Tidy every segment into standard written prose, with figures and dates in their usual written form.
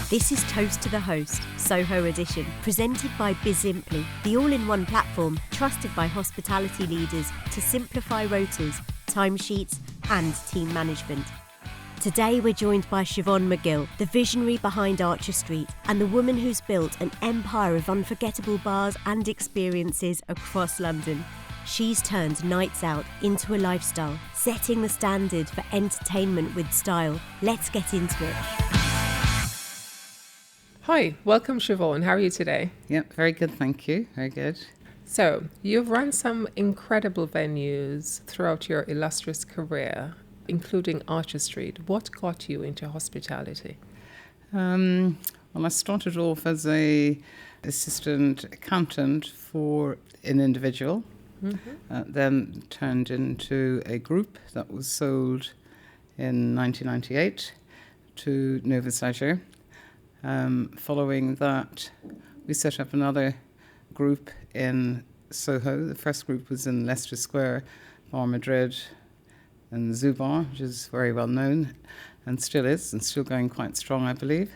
This is Toast to the Host, Soho edition, presented by Bizimply, the all-in-one platform trusted by hospitality leaders to simplify rotas, timesheets and team management. Today we're joined by Siobhan McGill, the visionary behind Archer Street and the woman who's built an empire of unforgettable bars and experiences across London. She's turned nights out into a lifestyle, setting the standard for entertainment with style. Let's get into it. Hi, welcome Siobhan. How are you today? Yep, very good, thank you. Very good. So, you've run some incredible venues throughout your illustrious career, including Archer Street. What got you into hospitality? Well, I started off as a assistant accountant for an individual, then turned into a group that was sold in 1998 to Novus Leisure. Following that, we set up another group in Soho. The first group was in Leicester Square, Bar Madrid, and Zubar, which is very well known and still is, and still going quite strong, I believe.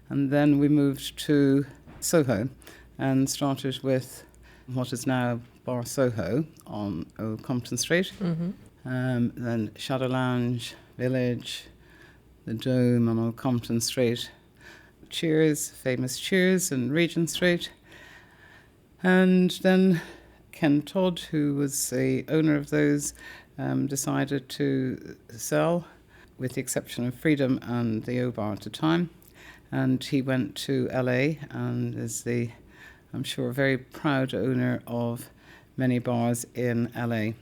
And then we moved to Soho and started with what is now Bar Soho on Old Compton Street. Then Shadow Lounge, Village, the Dome on Old Compton Street, Cheers, famous Cheers in Regent Street. And then Ken Todd, who was the owner of those, decided to sell, with the exception of Freedom and the O-Bar at the time. And he went to LA and is the, I'm sure, very proud owner of many bars in LA.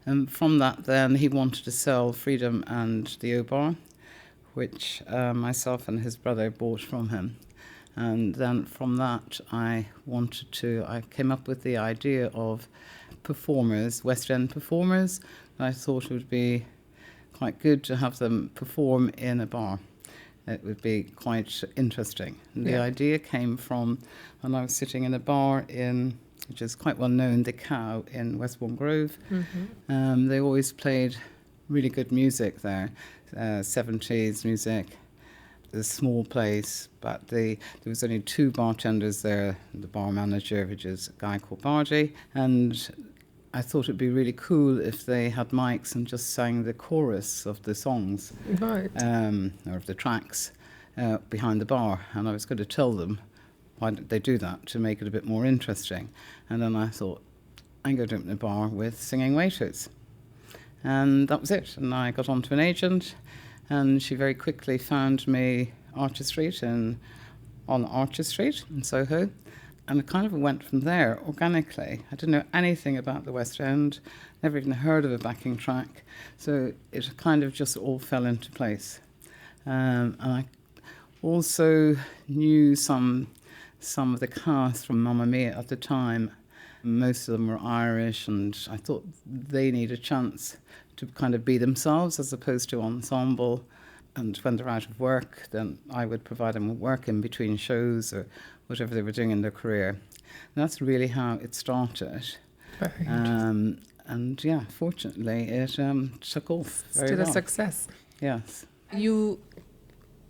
And from that then he wanted to sell Freedom and the O-Bar, which myself and his brother bought from him. And then from that I came up with the idea of performers, West End performers. I thought it would be quite good to have them perform in a bar. It would be quite interesting. And the idea came from when I was sitting in a bar which is quite well known, The Cow in Westbourne Grove. They always played really good music there, 70s music. A small place, but there was only two bartenders there, the bar manager, which is a guy called Bardi, and I thought it'd be really cool if they had mics and just sang the chorus of the songs, Right. or of the tracks behind the bar. And I was going to tell them why don't they do that to make it a bit more interesting. And then I thought, I'm going to open a bar with singing waiters. And that was it. And I got onto an agent, and she very quickly found me Archer Street on Archer Street in Soho. And it kind of went from there organically. I didn't know anything about the West End, never even heard of a backing track. So it kind of just all fell into place. And I also knew some of the cast from Mamma Mia at the time. Most of them were Irish, and I thought they need a chance to kind of be themselves as opposed to ensemble. And when they're out of work, then I would provide them with work in between shows or whatever they were doing in their career. And that's really how it started. Right. And yeah, fortunately, it took off very Still well. a success. Yes. You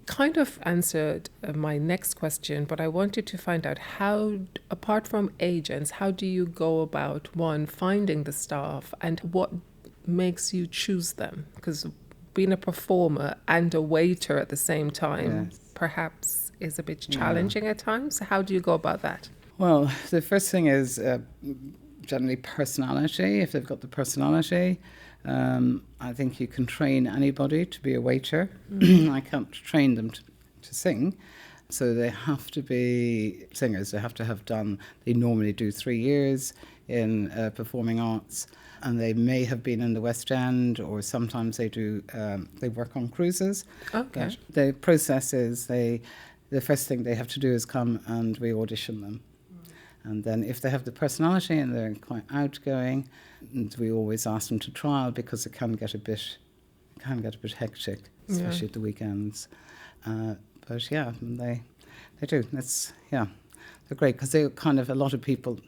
kind of answered my next question, but I wanted to find out how, apart from agents, how do you go about, one, finding the staff, and what makes you choose them? Because being a performer and a waiter at the same time perhaps is a bit challenging at times. How do you go about that? Well, the first thing is generally personality. If they've got the personality, I think you can train anybody to be a waiter. I can't train them to sing. So they have to be singers. They have to have they normally do 3 years in performing arts. And they may have been in the West End, or sometimes they work on cruises. Okay. But the process is the first thing they have to do is come and we audition them. And then if they have the personality and they're quite outgoing, and we always ask them to trial because it can get a bit hectic, especially at the weekends. But yeah, they do. They're great because they kind of, a lot of people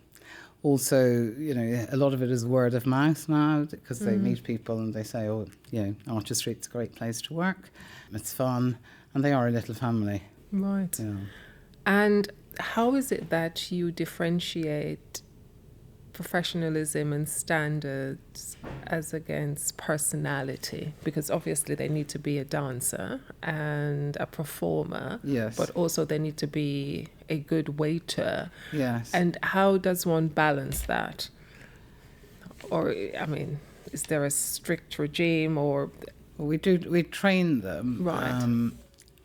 also, a lot of it is word of mouth now because they meet people and they say, Archer Street's a great place to work. It's fun, and they are a little family. Right. Yeah. And how is it that you differentiate professionalism and standards as against personality? Because obviously they need to be a dancer and a performer, Yes. but also they need to be a good waiter. Yes. And how does one balance that? Or, I mean, is there a strict regime or... We train them. Right.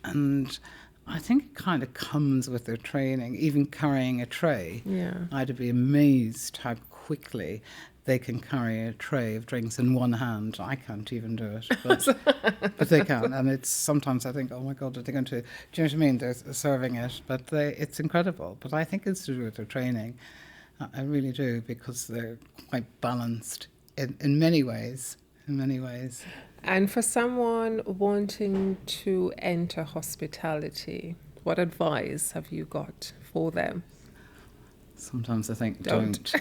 And I think it kind of comes with their training, even carrying a tray. Yeah. I'd be amazed how quickly they can carry a tray of drinks in one hand. I can't even do it, but they can. And it's sometimes I think, oh my God, are they going to, do you know what I mean? They're serving it, but it's incredible. But I think it's to do with their training. I really do, because they're quite balanced in many ways. And for someone wanting to enter hospitality, what advice have you got for them? Sometimes I think don't.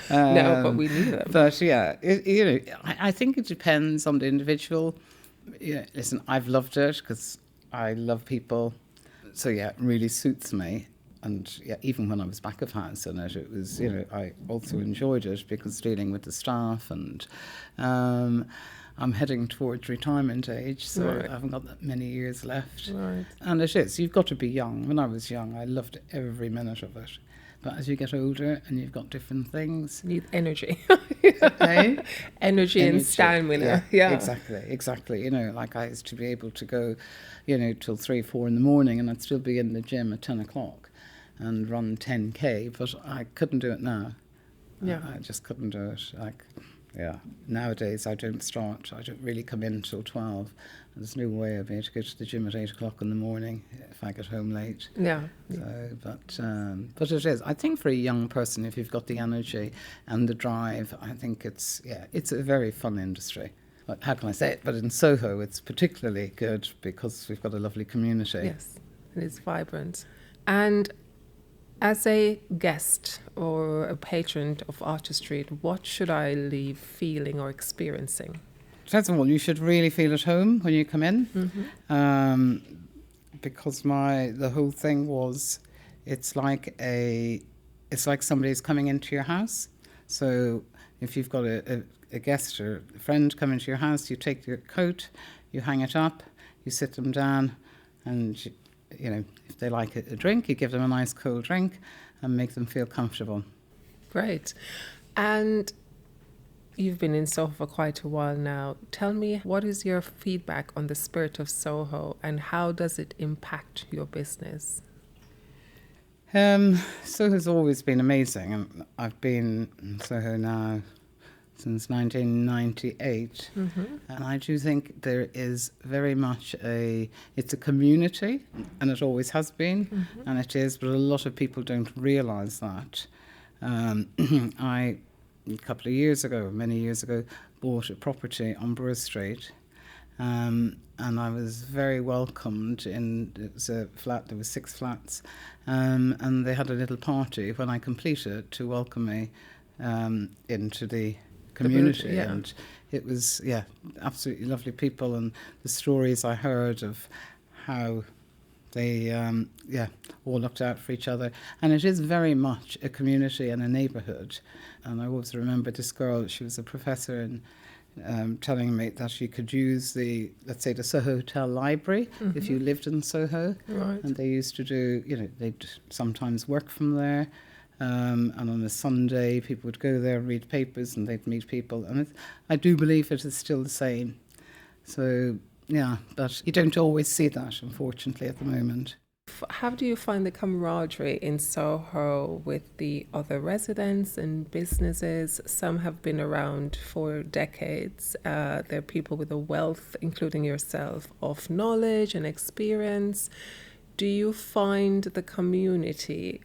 No, but we need them. But yeah, I think it depends on the individual. Yeah, listen, I've loved it because I love people. So yeah, it really suits me. And yeah, even when I was back of house in it, it was, I also enjoyed it because dealing with the staff, and I'm heading towards retirement age, so Right. I haven't got that many years left. Right. And it is, you've got to be young. When I was young, I loved every minute of it. But as you get older and you've got different things... Need energy. Eh? Energy and stamina. Yeah. Exactly. Like I used to be able to go, till 3, 4 in the morning, and I'd still be in the gym at 10 o'clock and run 10K, but I couldn't do it now. Yeah. I just couldn't do it. Nowadays I don't really come in till 12. There's no way of me to go to the gym at 8 o'clock in the morning if I get home late. Yeah. So, but it is. I think for a young person, if you've got the energy and the drive, I think it's a very fun industry. How can I say it? But in Soho, it's particularly good because we've got a lovely community. Yes, it is vibrant. And as a guest or a patron of Artistry, what should I leave feeling or experiencing? First of all, you should really feel at home when you come in, because the whole thing was, it's like somebody's coming into your house. So if you've got a guest or a friend come into your house, you take your coat, you hang it up, you sit them down, and if they like a drink, you give them a nice cold drink and make them feel comfortable. Great. And you've been in Soho for quite a while now. Tell me, what is your feedback on the spirit of Soho and how does it impact your business? Soho's always been amazing. And I've been in Soho now since 1998, and I do think there is very much it's a community, and it always has been, and it is, but a lot of people don't realise that. I, many years ago, bought a property on Brewer Street, and I was very welcomed it was a flat, there were 6 flats, and they had a little party when I completed to welcome me into the community, and it was absolutely lovely people, and the stories I heard of how they all looked out for each other, and it is very much a community and a neighbourhood. And I always remember this girl, she was a professor, and telling me that you could use the Soho Hotel Library if you lived in Soho, Right. and they used to do, they'd sometimes work from there. And on a Sunday, people would go there and read papers, and they'd meet people. And I do believe it is still the same. So, yeah, but you don't always see that, unfortunately, at the moment. How do you find the camaraderie in Soho with the other residents and businesses? Some have been around for decades. There are people with a wealth, including yourself, of knowledge and experience. Do you find the community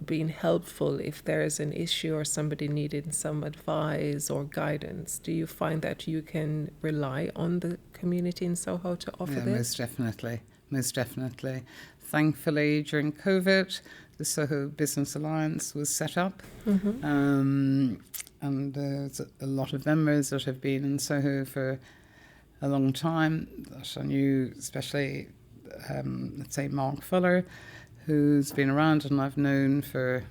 being helpful if there is an issue or somebody needing some advice or guidance? Do you find that you can rely on the community in Soho to offer this? Most definitely. Thankfully, during COVID, the Soho Business Alliance was set up, and there's a lot of members that have been in Soho for a long time that I knew, especially let's say, Mark Fuller, who's been around and I've known for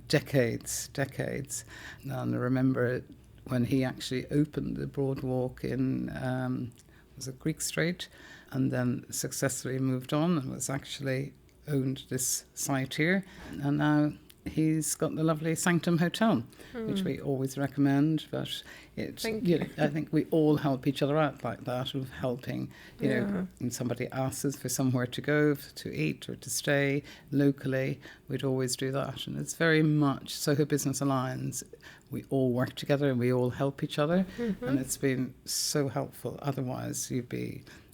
decades. And I remember when he actually opened the Broadwalk in, was it Greek Street, and then successfully moved on and was actually owned this site here. And now he's got the lovely Sanctum Hotel, which we always recommend. But I think we all help each other out like that, of helping, you know, when somebody asks us for somewhere to go, to eat or to stay locally, we'd always do that. And it's very much Soho Business Alliance. We all work together and we all help each other. And it's been so helpful. Otherwise,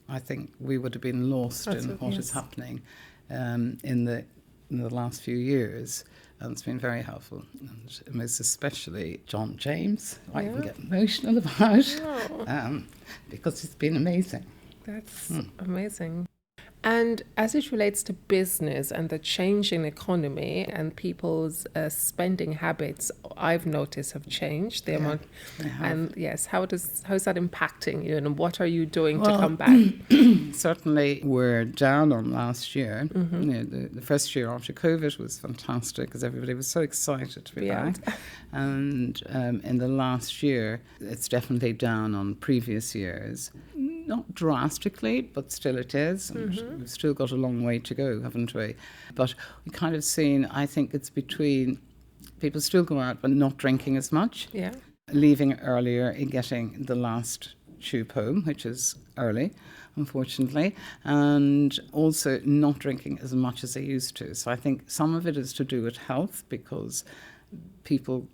I think we would have been lost in what is happening in the last few years. And it's been very helpful, and most especially John James, I can get emotional about, because it's been amazing. That's amazing. And as it relates to business and the changing economy and people's spending habits, I've noticed have changed. The amount, and yes, how is that impacting you, and what are you doing to come back? Certainly, we're down on last year. You know, the first year after COVID was fantastic because everybody was so excited to be back. And in the last year, it's definitely down on previous years. Not drastically, but still it is. And we've still got a long way to go, haven't we? But we kind of seen, I think it's between people still going out but not drinking as much, leaving earlier and getting the last tube home, which is early, unfortunately, and also not drinking as much as they used to. So I think some of it is to do with health, because people,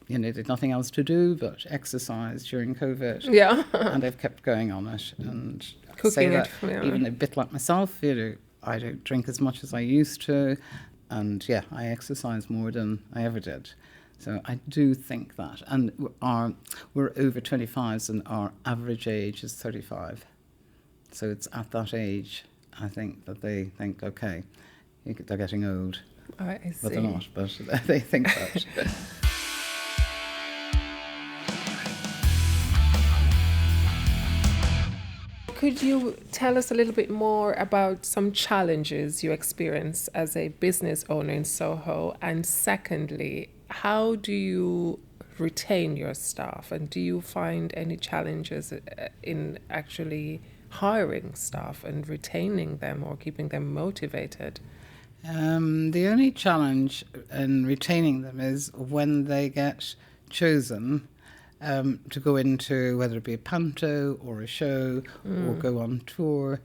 you know, did nothing else to do but exercise during COVID. And they've kept going on it. And cooking it. Even a bit like myself, you know, I don't drink as much as I used to. And I exercise more than I ever did. So I do think that. And we're over 25s and our average age is 35. So it's at that age, I think, that they think, okay, they're getting old. I see. But they're not, but they think that. Could you tell us a little bit more about some challenges you experience as a business owner in Soho? And secondly, how do you retain your staff? And do you find any challenges in actually hiring staff and retaining them or keeping them motivated? The only challenge in retaining them is when they get chosen to go into, whether it be a panto or a show or go on tour.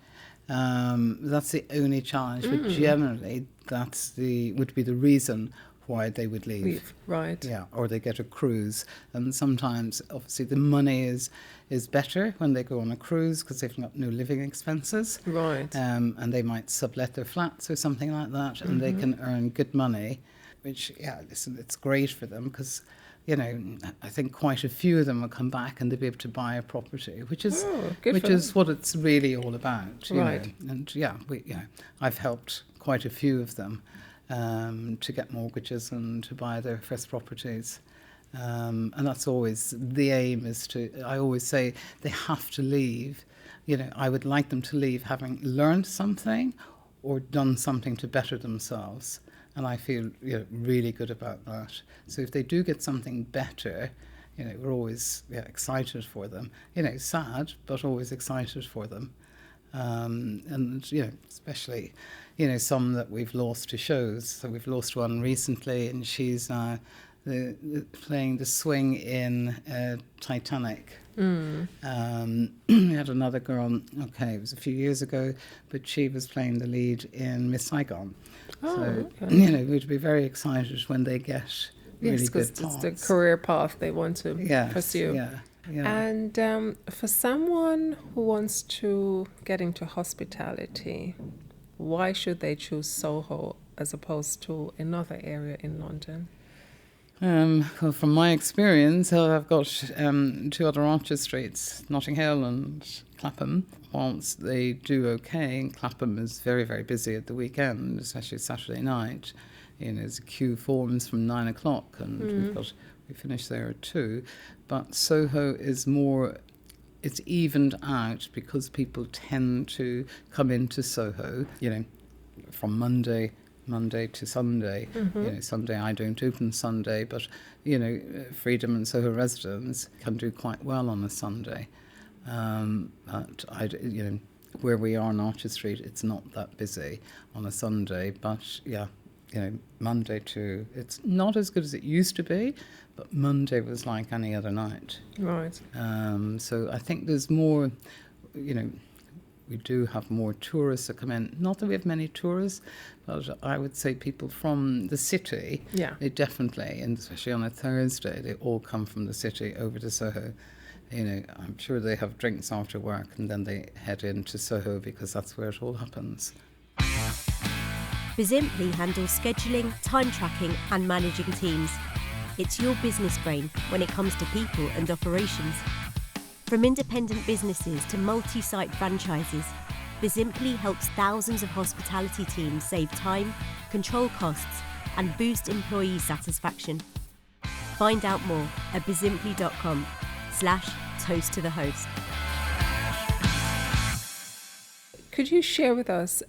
That's the only challenge, but generally would be the reason why they would leave. Right. Yeah, or they get a cruise. And sometimes, obviously, the money is better when they go on a cruise because they've got no living expenses. Right. And they might sublet their flats or something like that, and they can earn good money, which, it's great for them because, you know, I think quite a few of them will come back and they'll be able to buy a property, which is what it's really all about. You know. And I've helped quite a few of them to get mortgages and to buy their first properties. And that's always the aim, I always say they have to leave. You know, I would like them to leave having learned something or done something to better themselves. And I feel really good about that. So if they do get something better, you know, we're always excited for them. You know, sad, but always excited for them. And, you know, especially, you know, some that we've lost to shows. So we've lost one recently, and she's now playing the swing in Titanic. We had another girl, it was a few years ago, but she was playing the lead in Miss Saigon. You know, we'd be very excited when they get really good parts. It's the career path they want to pursue. Yeah. And for someone who wants to get into hospitality, why should they choose Soho as opposed to another area in London? Well, from my experience, I've got two other Archer Streets, Notting Hill and Clapham. Whilst they do okay, Clapham is very, very busy at the weekend, especially Saturday night. You know, there's a queue forms from 9 o'clock, and we finish there at 2. But Soho is more it's evened out because people tend to come into Soho, from Monday to Sunday. Sunday I don't open Sunday, but Freedom and Soho residents can do quite well on a Sunday. But where we are on Archer Street, it's not that busy on a Sunday. But Monday to, it's not as good as it used to be, but Monday was like any other night. Right. So I think there's more, we do have more tourists that come in. Not that we have many tourists, but I would say people from the city, they definitely, and especially on a Thursday, they all come from the city over to Soho. I'm sure they have drinks after work and then they head into Soho because that's where it all happens. Bizimply handles scheduling, time tracking and managing teams. It's your business brain when it comes to people and operations. From independent businesses to multi-site franchises, Bizimply helps thousands of hospitality teams save time, control costs and boost employee satisfaction. Find out more at bizimply.com/toast to the host. Could you share with us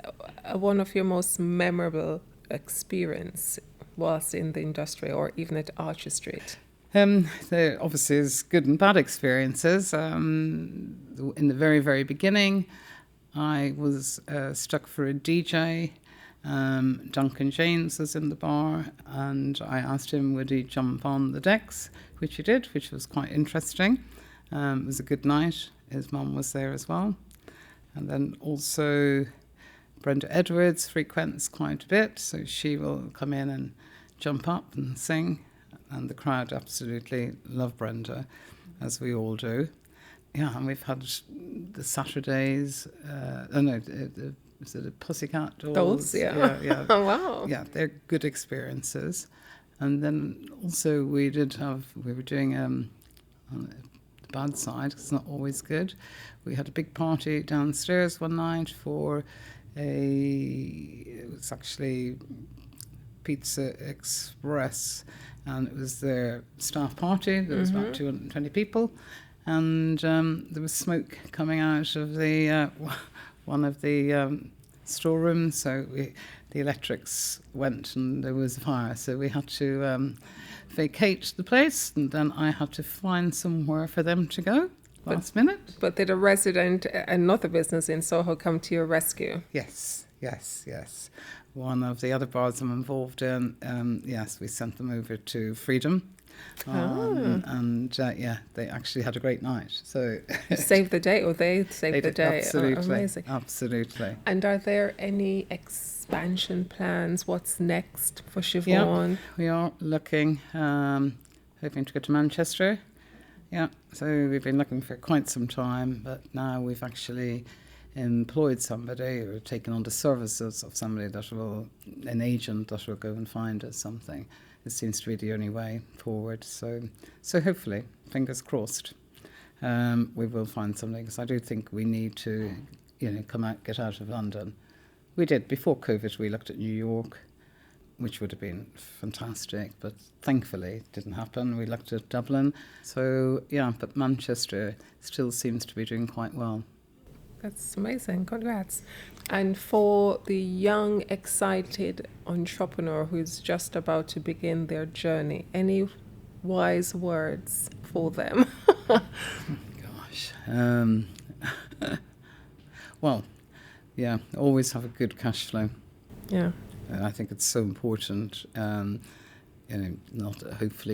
one of your most memorable experience whilst in the industry or even at Archer Street? There obviously is good and bad experiences. In the very, very beginning, I was stuck for a DJ. Duncan James was in the bar and I asked him would he jump on the decks, which he did, which was quite interesting. It was a good night. His mum was there as well. And then also Brenda Edwards frequents quite a bit, so she will come in and jump up and sing. And the crowd absolutely love Brenda, as we all do. Yeah, and we've had the Saturdays, is it a Pussycat Dolls? Dolls, yeah. Oh, wow. Yeah, they're good experiences. And then also we were doing, on the bad side, it's not always good, we had a big party downstairs one night for it was actually Pizza Express, and it was their staff party. There was about 220 people, and there was smoke coming out of the one of the storerooms, so the electrics went and there was a fire, so we had to vacate the place, and then I had to find somewhere for them to go last minute. But did a resident, another business in Soho, come to your rescue? Yes. One of the other bars I'm involved in, we sent them over to Freedom. And they actually had a great night. So saved the day, or they saved the day. Absolutely, amazing. Absolutely. And are there any expansion plans? What's next for Siobhan? Yeah, we are looking, hoping to go to Manchester. Yeah, so we've been looking for quite some time, but now we've actually employed somebody or taken on the services of somebody an agent that will go and find us something. It seems to be the only way forward. So hopefully, fingers crossed, we will find something, because I do think we need to, get out of London. We did, before COVID, we looked at New York, which would have been fantastic, but thankfully it didn't happen. We looked at Dublin. So, but Manchester still seems to be doing quite well. That's amazing. Congrats. And for the young, excited entrepreneur who's just about to begin their journey, any wise words for them? Gosh. Well, always have a good cash flow. Yeah. I think it's so important. Hopefully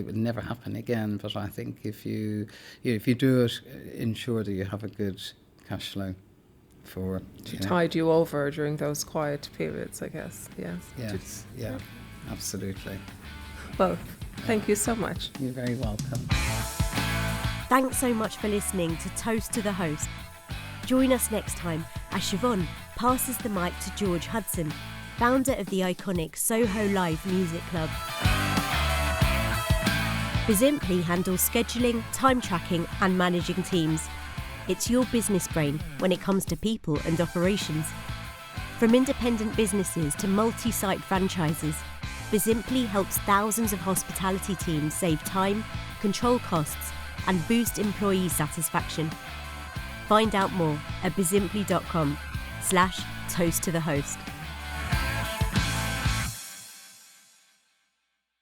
it will never happen again, but I think if you do it, ensure that you have a good cash flow to tide you over during those quiet periods, I guess. Yes. Yeah, absolutely. Well, thank you so much. You're very welcome. Thanks so much for listening to Toast to the Host. Join us next time as Siobhan passes the mic to George Hudson, founder of the iconic Soho Live Music Club. Bizimply handles scheduling, time tracking and managing teams. It's your business brain when it comes to people and operations. From independent businesses to multi-site franchises, Bizimply helps thousands of hospitality teams save time, control costs and boost employee satisfaction. Find out more at bizimply.com/toast to the host.